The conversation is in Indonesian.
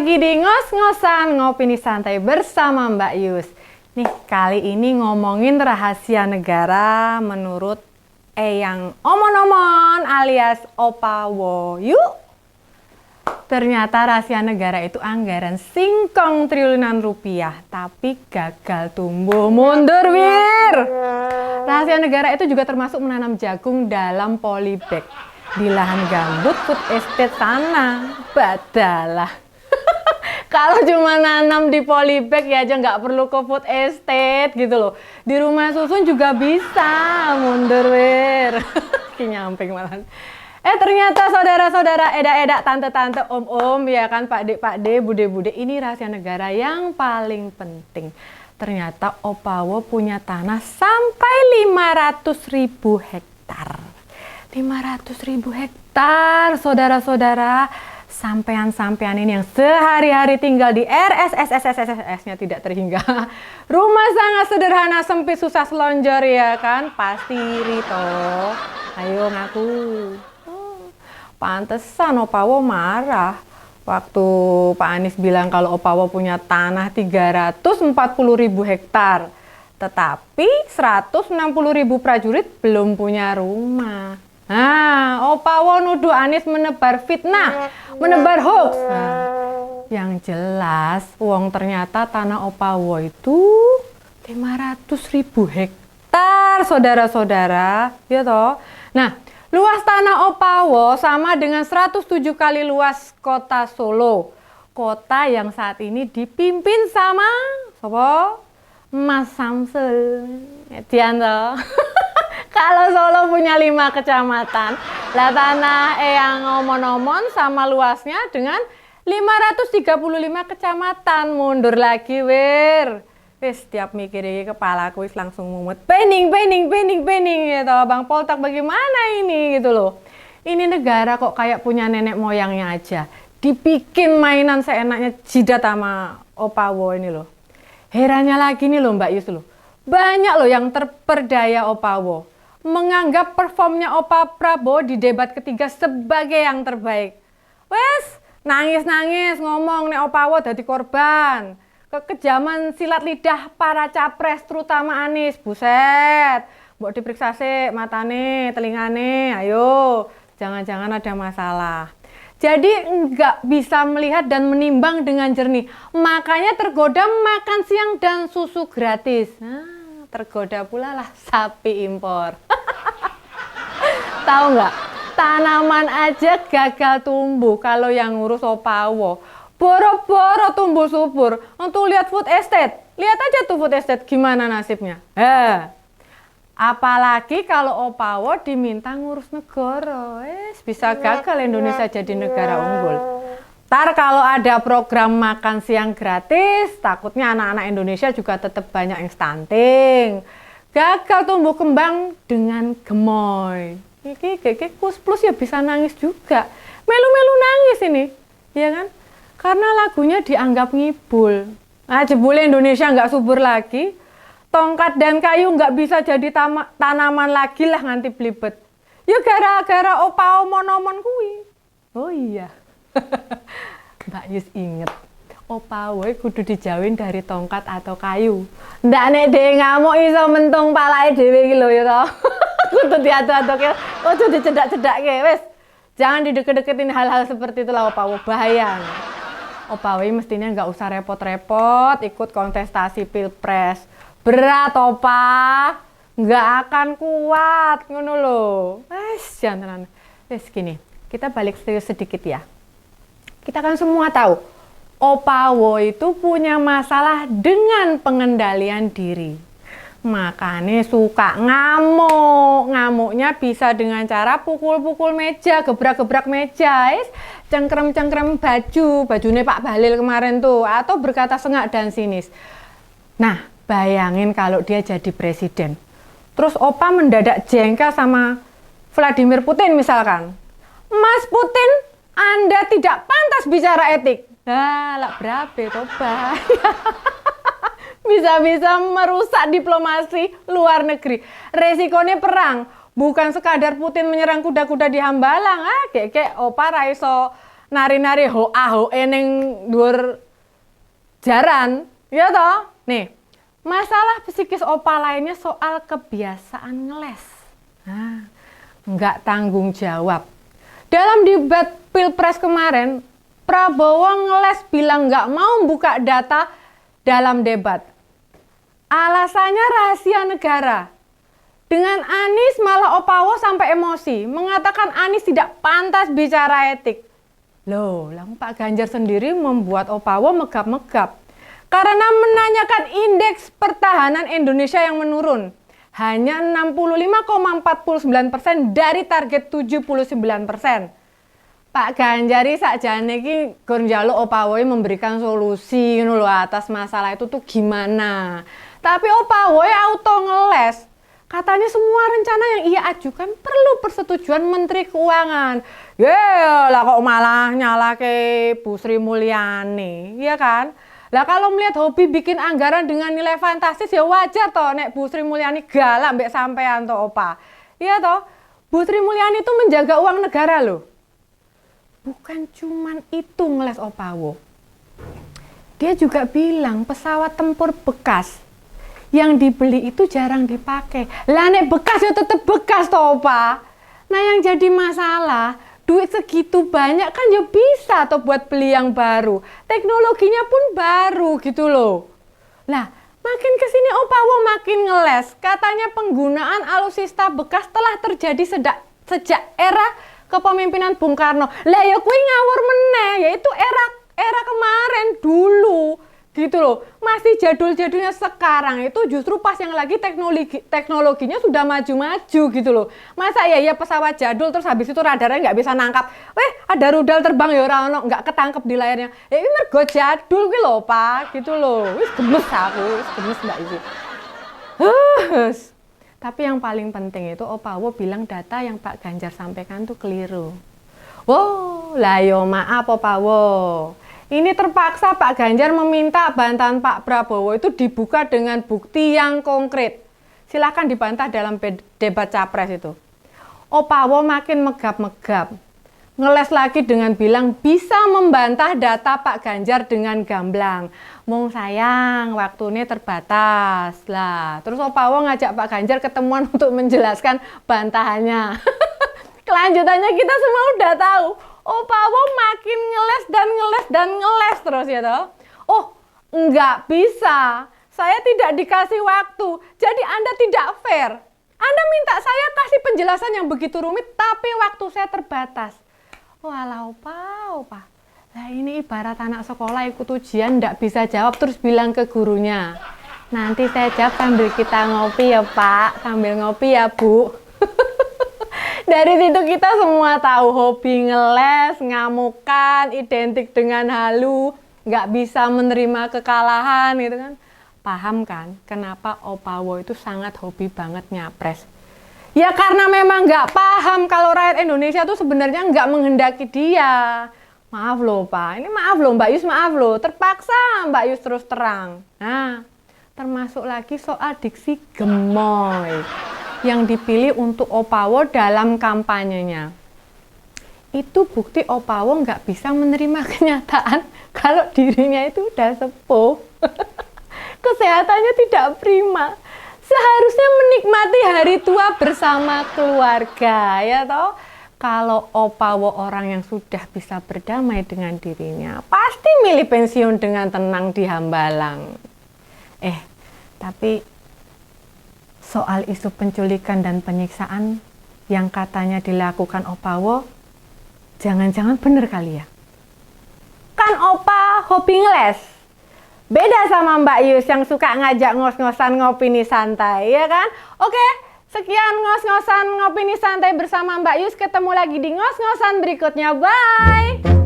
lagi di ngos-ngosan ngopini santai bersama Mbak Yus. Nih kali ini ngomongin rahasia negara menurut Eyang Omon-Omon alias Opawo. Yuk! Ternyata rahasia negara itu anggaran singkong triliunan rupiah, tapi gagal tumbuh mundur, Wir. Rahasia negara itu juga termasuk menanam jagung dalam polybag di lahan gambut food estate sana. Badalah. Kalau cuma nanam di polybag ya aja nggak perlu ke food estate gitu loh. Di rumah susun juga bisa. Mundur, Wir. Nyamping malah. Ternyata saudara-saudara, eda-eda, tante-tante, om-om, ya kan, pak-de, bude-bude, ini rahasia negara yang paling penting. Ternyata Opawo punya tanah sampai 500.000 hektar. 500.000 hektar, saudara-saudara. Sampean-sampean ini yang sehari-hari tinggal di RSSSSS-nya tidak terhingga. Rumah sangat sederhana, sempit, susah selonjor, ya kan? Pasti Rito. Ayo ngaku. Pantesan Opawo marah waktu Pak Anies bilang kalau Opawo punya tanah 340.000 hektar. Tetapi 160.000 prajurit belum punya rumah. Nah, Opawo nuduh Anies menebar fitnah, menebar hoax. Nah, yang jelas, uang ternyata tanah Opawo itu 500.000 hektar, saudara-saudara. Ya toh? Nah, luas tanah Opawo sama dengan 107 kali luas kota Solo. Kota yang saat ini dipimpin sama siapa? Mas Samsul. Dianto. Kalau Solo punya 5 kecamatan, lah tanah Eyang Omon-Omon sama luasnya dengan 535 kecamatan. Mundur lagi, Wir. Setiap mikir kepala aku langsung mumet. Pening gitu. Bang Poltak bagaimana ini gitu loh. Ini negara kok kayak punya nenek moyangnya aja. Dibikin mainan seenaknya jidat sama Opawo ini loh. Herannya lagi nih loh Mbak Yus loh. Banyak loh yang terperdaya Opawo. Menganggap performnya Opa Prabowo di debat ketiga sebagai yang terbaik. Wes, nangis-nangis ngomong nek Opawo dadi korban. Kekejaman silat lidah para capres terutama Anies. Buset, mbok diperiksa sih matane, telingane, ayo. Jangan-jangan ada masalah. Jadi nggak bisa melihat dan menimbang dengan jernih. Makanya tergoda makan siang dan susu gratis. Nah, tergoda pula lah sapi impor. Tahu nggak? Tanaman aja gagal tumbuh kalau yang ngurus Opawo. Boro-boro tumbuh subur. Untuk lihat food estate. Lihat aja tuh food estate gimana nasibnya. Apalagi kalau Opawo diminta ngurus negara. Bisa gagal Indonesia jadi negara unggul. Ntar kalau ada program makan siang gratis, takutnya anak-anak Indonesia juga tetap banyak yang stunting. Gagal tumbuh kembang dengan gemoy. Iki plus ya bisa nangis juga. Melu-melu nangis ini. Ya kan? Karena lagunya dianggap ngibul. Nah, jebule Indonesia nggak subur lagi. Tongkat dan kayu nggak bisa jadi tanaman lagi lah nganti blibet. Ya gara-gara Opa Omon-Omon kuwi. Oh iya. Mbak Yus inget. Opawo kudu dijauhin dari tongkat atau kayu. Ndak nek dhewe ngamuk iso mentung palake dhewe iki lho ya to. Kudu diatur-aturke, ojo dicedak-cedakke wis. Jangan dideket-deketin hal-hal seperti itu lah Opawo, bahaya. Opawo mestinya nggak usah repot-repot ikut kontestasi Pilpres. Berat Opa, nggak akan kuat ngono lho. Wes jangan. Wes gini, kita balik serius sedikit ya. Kita kan semua tahu Opawo itu punya masalah dengan pengendalian diri. Makanya suka ngamuk. Ngamuknya bisa dengan cara pukul-pukul meja, gebrak-gebrak meja, cengkrem-cengkrem bajunya Pak Bahlil kemarin tuh, atau berkata sengak dan sinis. Nah, bayangin kalau dia jadi presiden. Terus Opa mendadak jengkel sama Vladimir Putin misalkan. Mas Putin, Anda tidak pantas bicara etik. Nah, lah berapa coba? Bisa-bisa merusak diplomasi luar negeri. Resikonya perang. Bukan sekadar Putin menyerang kuda-kuda di Hambalang. Kayak Opa raiso nari-nari hoa-hoe ning dhuwur jaran, ya toh? Nih, masalah psikis opa lainnya soal kebiasaan ngeles. Nah, nggak tanggung jawab. Dalam debat Pilpres kemarin, Prabowo ngeles bilang nggak mau buka data dalam debat. Alasannya rahasia negara. Dengan Anies malah Opawo sampai emosi, mengatakan Anies tidak pantas bicara etik. Loh, Pak Ganjar sendiri membuat Opawo megap-megap. Karena menanyakan indeks pertahanan Indonesia yang menurun. Hanya 65,49% dari target 79%. Pak Ganjar sakjane iki gur njaluk Opawo memberikan solusi ngono lho atas masalah itu tuh gimana. Tapi Opawo auto ngeles. Katanya semua rencana yang ia ajukan perlu persetujuan Menteri Keuangan. Ya lah kok malah nyalake Bu Sri Mulyani, ya kan? Lah kalau melihat hobi bikin anggaran dengan nilai fantastis ya wajar toh nek Bu Sri Mulyani galak mbek sampean toh Opa. Iya toh? Bu Sri Mulyani itu menjaga uang negara loh. Bukan cuman itu ngeles Opawo. Dia juga bilang pesawat tempur bekas yang dibeli itu jarang dipakai. Lah nek bekas ya tetep bekas toh Opa. Nah yang jadi masalah, duit segitu banyak kan ya bisa toh buat beli yang baru. Teknologinya pun baru gitu loh. Lah makin kesini Opawo makin ngeles. Katanya penggunaan alutsista bekas telah terjadi sejak era kepemimpinan Bung Karno. Lah ya kuwi ngawur meneh, yaitu era kemarin dulu. Gitu loh, masih jadul-jadulnya sekarang itu justru pas yang lagi teknologinya sudah maju-maju gitu loh. Masa ya pesawat jadul terus habis itu radarnya nggak bisa nangkap. Ada rudal terbang ya orang nggak ketangkep di layarnya. Ya ini mergo jadul gitu loh Pak, gitu loh. Wis gemes aku, wis gemes Mbak Isi. Tapi yang paling penting itu Opawo bilang data yang Pak Ganjar sampaikan tuh keliru. Wow, lah yo maaf Opawo. Ini terpaksa Pak Ganjar meminta bantahan Pak Prabowo itu dibuka dengan bukti yang konkret. Silahkan dibantah dalam debat capres itu. Opawo makin megap-megap. Ngeles lagi dengan bilang bisa membantah data Pak Ganjar dengan gamblang. Mong sayang, waktu ini terbatas. Lah, terus Opawo ngajak Pak Ganjar ketemuan untuk menjelaskan bantahannya. Kelanjutannya kita semua udah tahu. Opawo makin ngeles terus ya toh. Oh, enggak bisa. Saya tidak dikasih waktu. Jadi Anda tidak fair. Anda minta saya kasih penjelasan yang begitu rumit, tapi waktu saya terbatas. Walah Opa. Lah ini ibarat anak sekolah ikut ujian enggak bisa jawab terus bilang ke gurunya. Nanti saya jawab sambil kita ngopi ya Pak, sambil ngopi ya Bu. Dari situ kita semua tahu hobi ngeles, ngamukan, identik dengan halu, nggak bisa menerima kekalahan gitu kan. Paham kan kenapa Opawo itu sangat hobi banget nyapres? Ya karena memang nggak paham kalau rakyat Indonesia itu sebenarnya nggak menghendaki dia. Maaf loh Pak, ini maaf loh Mbak Yus, maaf loh. Terpaksa Mbak Yus terus terang. Nah, termasuk lagi soal diksi gemoy yang dipilih untuk Opawo dalam kampanyenya. Itu bukti Opawo nggak bisa menerima kenyataan kalau dirinya itu udah sepuh. Kesehatannya tidak prima. Seharusnya menikmati hari tua bersama keluarga, ya toh. Kalau Opawo orang yang sudah bisa berdamai dengan dirinya, pasti milih pensiun dengan tenang di Hambalang. Tapi soal isu penculikan dan penyiksaan yang katanya dilakukan Opawo, jangan-jangan bener kali ya? Kan Opa hobi ngeles. Beda sama Mbak Yus yang suka ngajak ngos-ngosan ngopini santai, ya kan? Oke, sekian ngos-ngosan ngopini santai bersama Mbak Yus. Ketemu lagi di ngos-ngosan berikutnya. Bye!